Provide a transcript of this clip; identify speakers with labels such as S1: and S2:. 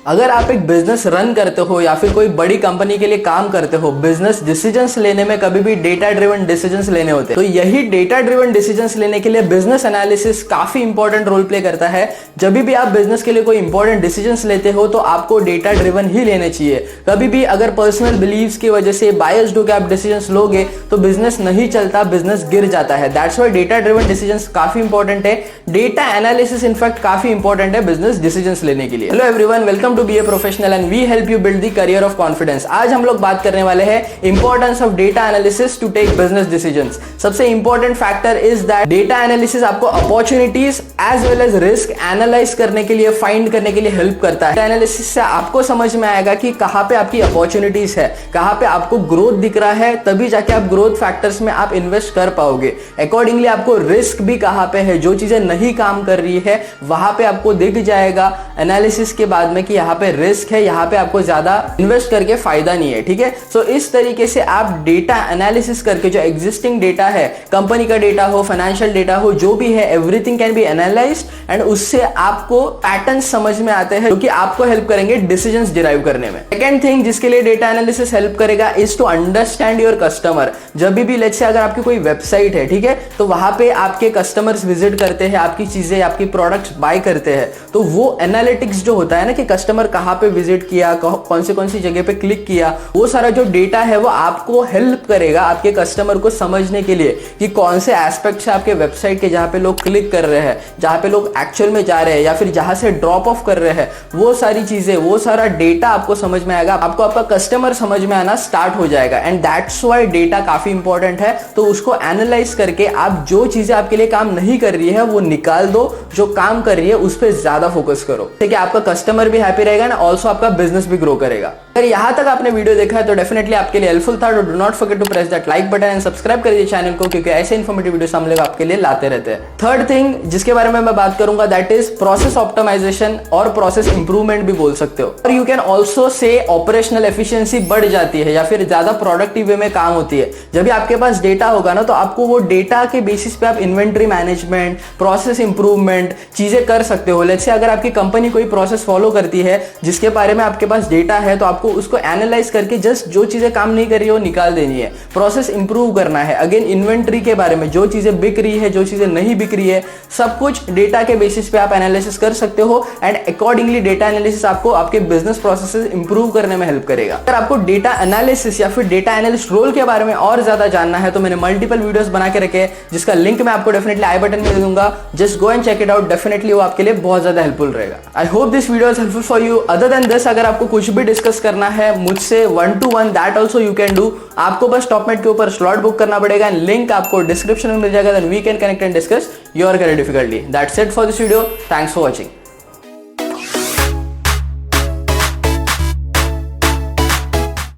S1: अगर आप एक बिजनेस रन करते हो या फिर कोई बड़ी कंपनी के लिए काम करते हो, बिजनेस डिसीजंस लेने में कभी भी डेटा ड्रिवन डिसीजंस लेने होते हैं। तो यही डेटा ड्रिवन डिसीजंस लेने के लिए बिजनेस एनालिसिस काफी इंपॉर्टेंट रोल प्ले करता है। जब भी आप बिजनेस के लिए कोई इंपॉर्टेंट डिसीजंस लेते हो तो आपको डेटा ड्रिवन ही लेने चाहिए। कभी भी अगर पर्सनल बिलीव्स की वजह से बायस्ड होकर आप डिसीजंस लोगे तो बिजनेस नहीं चलता, बिजनेस गिर जाता है। That's why data driven decisions काफी इंपॉर्टेंट है। डेटा एनालिसिस इनफैक्ट काफी इंपॉर्टेंट है बिजनेस डिसीजंस लेने के लिए। Hello everyone, welcome to B A professional and we help you build the career of confidence. आज हम लोग बात करने वाले हैं importance of data analysis to take business decisions. सबसे important factor is that data analysis आपको opportunities as well as risk analyse करने के लिए, फाइंड करने के लिए हेल्प करता है। एनालिसिस से आपको समझ में आएगा कि कहां पे आपकी अपॉर्चुनिटीज है, कहां पे आपको ग्रोथ दिख रहा है, तभी जाके आप ग्रोथ फैक्टर्स में आप इन्वेस्ट कर पाओगे। अकॉर्डिंगली आपको रिस्क भी कहां पे है, जो चीजें नहीं काम कर रही है वहां पे आपको दिख जाएगा एनालिसिस के बाद में कि यहाँ पे रिस्क है, यहाँ पे आपको ज्यादा इन्वेस्ट करके फायदा नहीं है। ठीक है, सो इस तरीके से आप डेटा एनालिसिस करके जो एग्जिस्टिंग डेटा है, कंपनी का डेटा हो, फाइनेंशियल डेटा हो, जो भी है, everything can be analysed and उससे आपको पैटर्न समझ में आते हैं जो कि आपको हेल्प करेंगे डिसीजंस डिराइव करने में। सेकंड थिंग जिसके लिए डेटा एनालिसिस हेल्प करेगा is to understand your customer. जब भी लेट्स से अगर आपकी कोई वेबसाइट है, ठीक है, तो वहां पे आपके कस्टमर्स विजिट करते हैं, आपकी चीजें, आपकी प्रोडक्ट्स बाय करते हैं, तो वो एनालिटिक्स जो होता है ना कि कस्टमर कहां पे विजिट किया, कौन सी जगह पे क्लिक किया, वो सारा जो डेटा है वो आपको हेल्प करेगा आपके कस्टमर को समझने के लिए कि कौन से एस्पेक्ट्स है आपके वेबसाइट के जहां पे लोग क्लिक कर रहे हैं, जहां पे लोग एक्चुअल में जा रहे हैं या फिर जहां से ड्रॉप ऑफ कर रहे हैं। वो सारी चीजें, वो सारा डेटा आपको समझ में आएगा, आपको आपका कस्टमर समझ में आना स्टार्ट हो जाएगा। एंड दैट्स व्हाई डेटा काफी इंपॉर्टेंट है। तो उसको एनालाइज करके आप जो चीजें आपके लिए काम नहीं कर रही है वो निकाल दो, जो काम कर रही है उस पर ज्यादा फोकस करो। ठीक है, आपका कस्टमर भी हैप्पी रहेगा ना, ऑल्सो आपका बिजनेस भी ग्रो करेगा। अगर यहां तक आपने वीडियो देखा है तो डेफिनेटली आपके लिए हेल्पफुल था। Do not forget to press that like button and subscribe कर दीजिए चैनल को, क्योंकि ऐसे इन्फॉर्मेटिव वीडियोस हम लोग आपके लिए लाते रहते हैं। थर्ड थिंग जिसके बारे में मैं बात करूंगा दैट इज प्रोसेस ऑप्टिमाइजेशन और प्रोसेस इंप्रूवमेंट भी बोल सकते हो। और you can also say operational efficiency बढ़ जाती है या फिर ज्यादा प्रोडक्टिव वे में काम होती है। जब भी आपके पास डेटा होगा ना तो आपको वो डेटा के बेसिस पे आप इन्वेंट्री मैनेजमेंट, प्रोसेस इंप्रूवमेंट चीजें कर सकते हो। लेट्स से अगर आपकी कंपनी कोई प्रोसेस फॉलो करती है जिसके बारे में आपके पास डेटा है, तो आपको उसको एनालाइज करके जस्ट जो चीजें काम नहीं कर रही है वो निकाल देनी है। प्रोसेस इंप्रूव करना है। अगेन इन्वेंट्री के बारे में, जो चीजें बिक रही है, जो चीजें नहीं बिक रही है, सब कुछ डेटा के बेसिस पे आप एनालिसिस कर सकते हो एंड अकॉर्डिंगली डेटा एनालिसिस आपको आपके बिजनेस प्रोसेसेस इंप्रूव करने में हेल्प करेगा। अगर आपको डेटा एनालिसिस या फिर डेटा एनालिस्ट रोल के बारे में और ज्यादा जानना है तो मैंने मल्टीपल वीडियोस बना के रखे हैं जिसका लिंक मैं आपको डेफिनेटली आई बटन में दे दूंगा। Just go and check it out, definitely वो आपके लिए बहुत ज्यादा हेल्पफुल रहेगा। I hope this video is helpful for you. Other than this, अगर आपको कुछ भी डिस्कस करना है मुझसे 1-to-1, that also you can do. आपको बस टॉपमेट के ऊपर स्लॉट बुक करना पड़ेगा, लिंक आपको डिस्क्रिप्शन में मिल जाएगा। Then we can connect and discuss your career difficulty. That's it for this video. Thanks for watching.